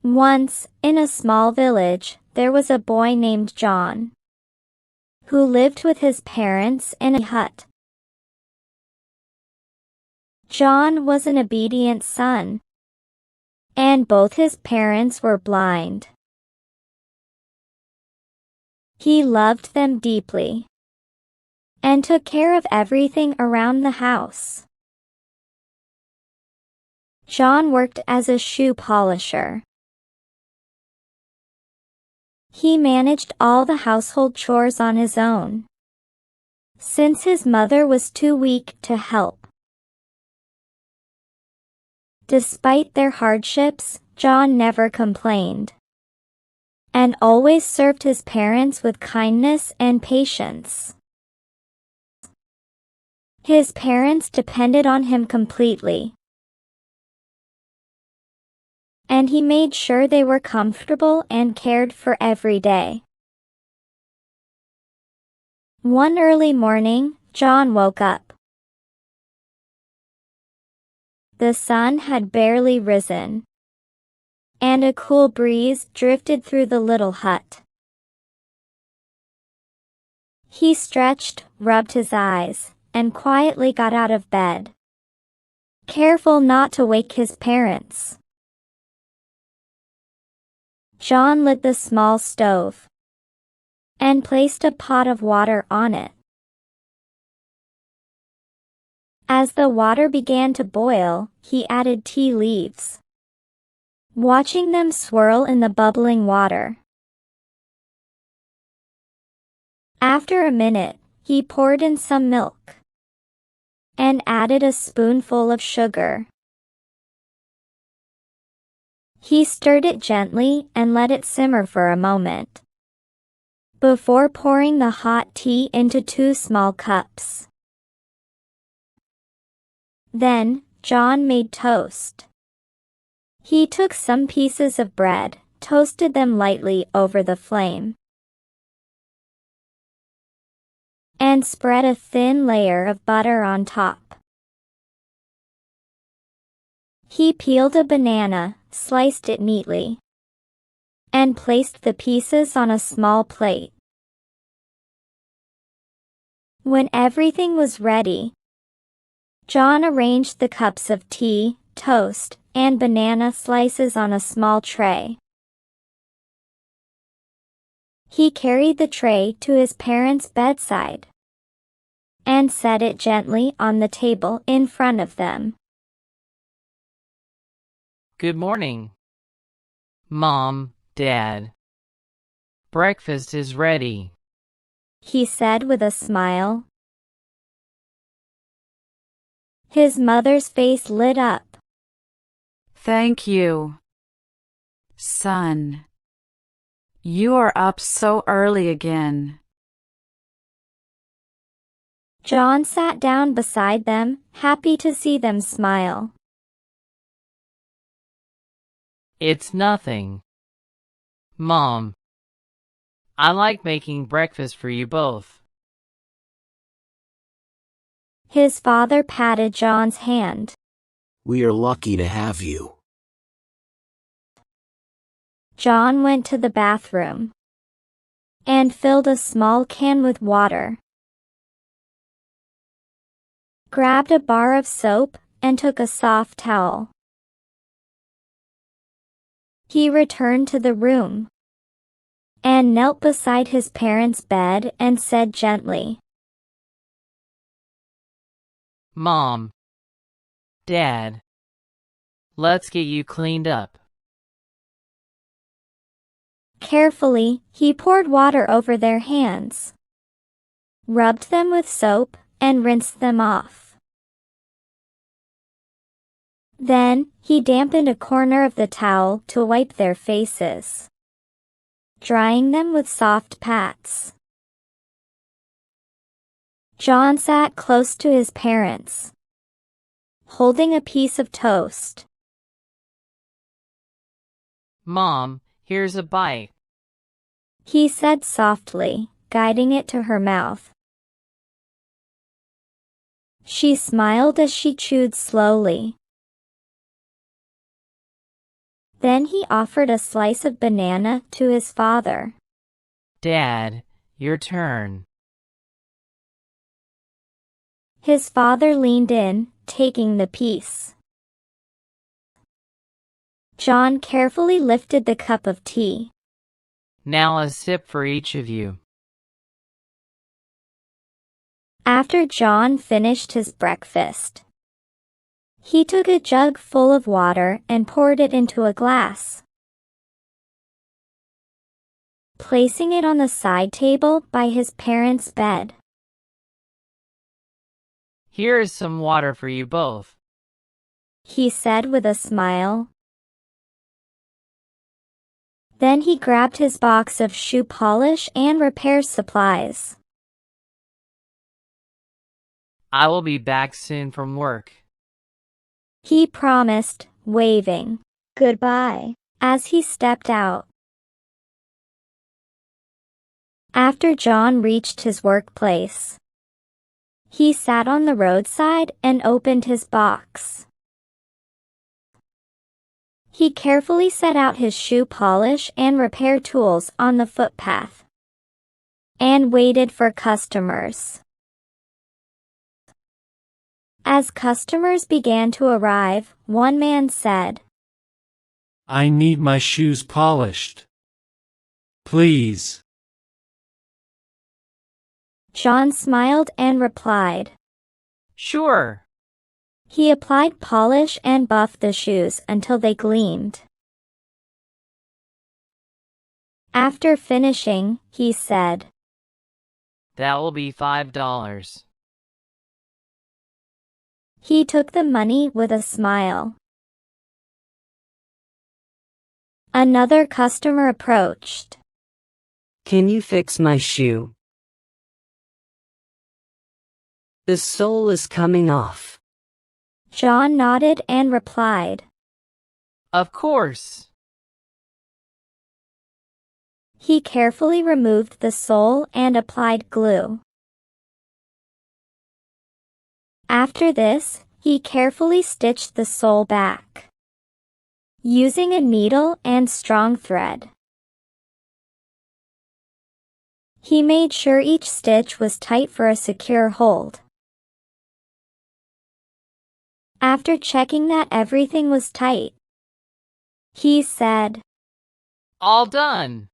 Once, in a small village, there was a boy named John, who lived with his parents in a hut. John was an obedient son, and both his parents were blind. He loved them deeply and took care of everything around the house. John worked as a shoe polisher. He managed all the household chores on his own, since his mother was too weak to help. Despite their hardships, John never complained, and always served his parents with kindness and patience. His parents depended on him completely, and he made sure they were comfortable and cared for every day. One early morning, John woke up. The sun had barely risen, and a cool breeze drifted through the little hut. He stretched, rubbed his eyes, and quietly got out of bed, careful not to wake his parents. John lit the small stove and placed a pot of water on it. As the water began to boil, he added tea leaves, watching them swirl in the bubbling water. After a minute, he poured in some milk and added a spoonful of sugar. He stirred it gently and let it simmer for a moment, before pouring the hot tea into 2 small cups. Then, John made toast. He took some pieces of bread, toasted them lightly over the flame, and spread a thin layer of butter on top. He peeled a banana, sliced it neatly, and placed the pieces on a small plate. When everything was ready, John arranged the cups of tea, toast, and banana slices on a small tray. He carried the tray to his parents' bedside and set it gently on the table in front of them. Good morning, Mom, Dad. Breakfast is ready, he said with a smile. His mother's face lit up. Thank you, son. You are up so early again. John sat down beside them, happy to see them smile. It's nothing, Mom. I like making breakfast for you both. His father patted John's hand. We are lucky to have you. John went to the bathroom and filled a small can with water, grabbed a bar of soap, and took a soft towel. He returned to the room and knelt beside his parents' bed and said gently, Mom, Dad, let's get you cleaned up. Carefully, he poured water over their hands, rubbed them with soap, and rinsed them off. Then, he dampened a corner of the towel to wipe their faces, drying them with soft pats. John sat close to his parents, holding a piece of toast. Mom, here's a bite, he said softly, guiding it to her mouth. She smiled as she chewed slowly. Then he offered a slice of banana to his father. Dad, your turn. His father leaned in, taking the piece. John carefully lifted the cup of tea. Now a sip for each of you. After John finished his breakfast, he took a jug full of water and poured it into a glass, placing it on the side table by his parents' bed. Here is some water for you both, he said with a smile. Then he grabbed his box of shoe polish and repair supplies. I will be back soon from work, he promised, waving goodbye as he stepped out. After John reached his workplace, he sat on the roadside and opened his box. He carefully set out his shoe polish and repair tools on the footpath and waited for customers. As customers began to arrive, one man said, I need my shoes polished. Please. John smiled and replied. Sure. He applied polish and buffed the shoes until they gleamed. After finishing, he said, That will be $5. He took the money with a smile. Another customer approached. Can you fix my shoe? The sole is coming off. John nodded and replied, Of course. He carefully removed the sole and applied glue. After this, he carefully stitched the sole back, using a needle and strong thread. He made sure each stitch was tight for a secure hold. After checking that everything was tight, he said, All done.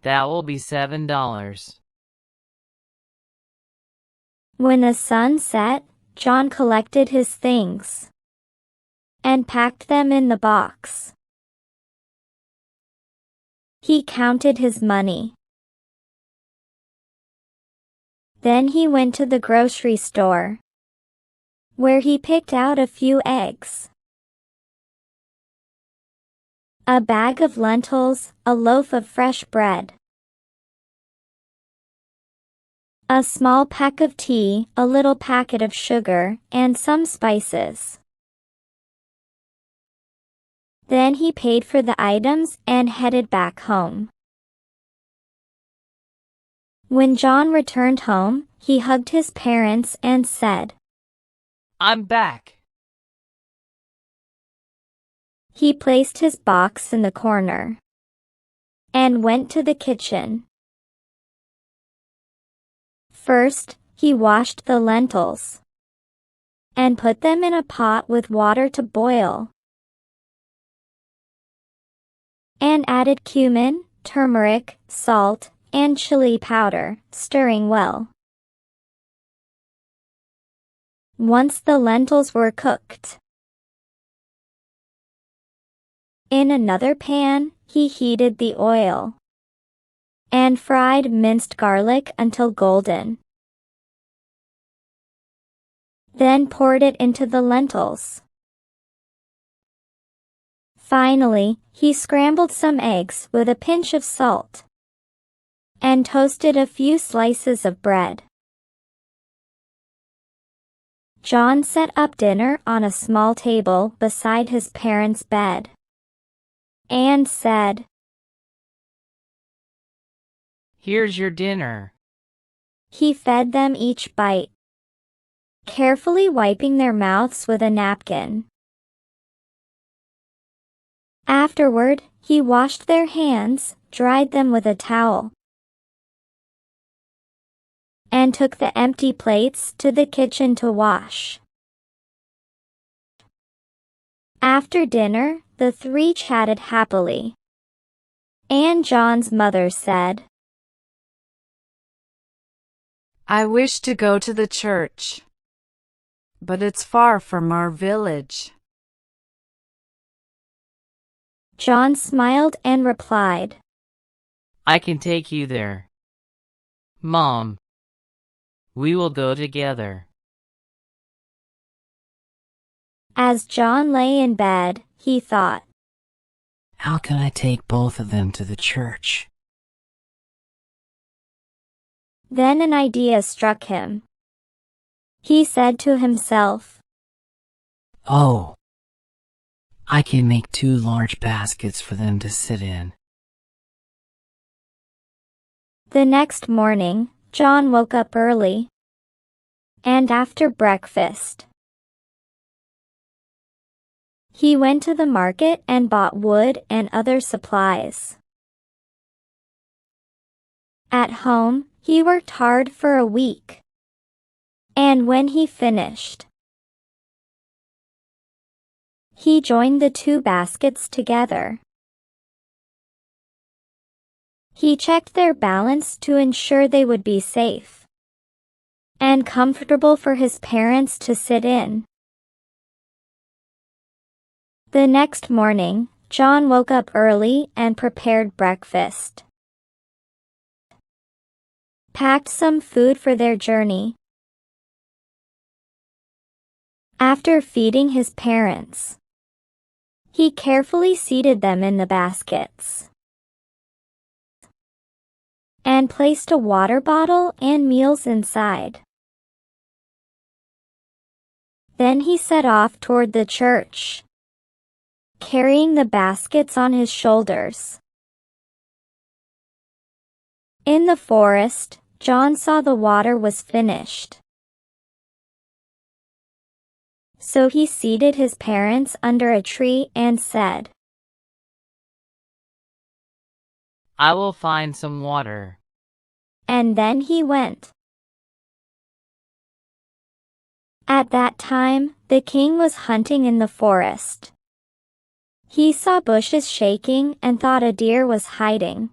That will be $7. When the sun set, John collected his things and packed them in the box. He counted his money. Then he went to the grocery store, where he picked out a few eggs, a bag of lentils, a loaf of fresh bread, a small pack of tea, a little packet of sugar, and some spices. Then he paid for the items and headed back home. When John returned home, he hugged his parents and said, I'm back. He placed his box in the corner and went to the kitchen. First, he washed the lentils and put them in a pot with water to boil, and added cumin, turmeric, salt, and chili powder, stirring well. Once the lentils were cooked, in another pan, he heated the oil and fried minced garlic until golden. Then poured it into the lentils. Finally, he scrambled some eggs with a pinch of salt and toasted a few slices of bread. John set up dinner on a small table beside his parents' bed and said, Here's your dinner. He fed them each bite, carefully wiping their mouths with a napkin. Afterward, he washed their hands, dried them with a towel, and took the empty plates to the kitchen to wash. After dinner, the three chatted happily, and John's mother said, I wish to go to the church, but it's far from our village. John smiled and replied, I can take you there. Mom, we will go together. As John lay in bed, he thought, How can I take both of them to the church? Then an idea struck him. He said to himself, Oh, I can make 2 large baskets for them to sit in. The next morning, John woke up early, and after breakfast, he went to the market and bought wood and other supplies. At home, he worked hard for a week, and when he finished, he joined the 2 baskets together. He checked their balance to ensure they would be safe and comfortable for his parents to sit in. The next morning, John woke up early and prepared breakfast, packed some food for their journey. After feeding his parents, he carefully seated them in the baskets and placed a water bottle and meals inside. Then he set off toward the church, carrying the baskets on his shoulders. In the forest, John saw the water was finished, so he seated his parents under a tree and said, I will find some water. And then he went. At that time, the king was hunting in the forest. He saw bushes shaking and thought a deer was hiding.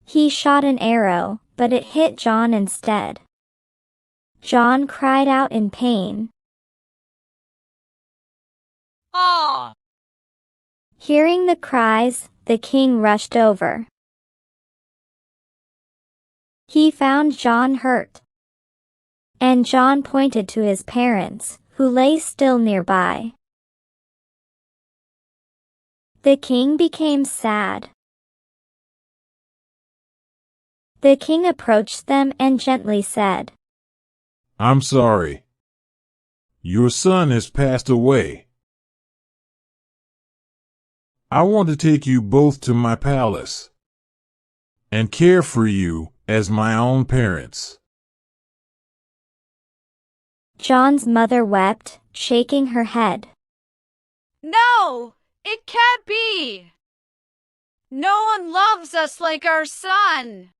He shot an arrow, but it hit John instead. John cried out in pain. Ah! Hearing the cries, the king rushed over. He found John hurt, and John pointed to his parents, who lay still nearby. The king became sad. The king approached them and gently said, I'm sorry. Your son has passed away. I want to take you both to my palace and care for you as my own parents. John's mother wept, shaking her head. No, it can't be. No one loves us like our son.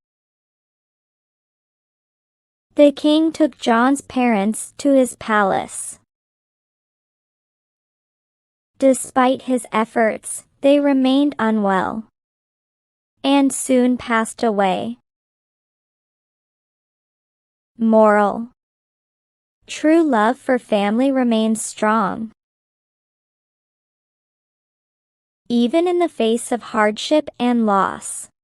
The king took John's parents to his palace. Despite his efforts, they remained unwell and soon passed away. Moral: true love for family remains strong, even in the face of hardship and loss.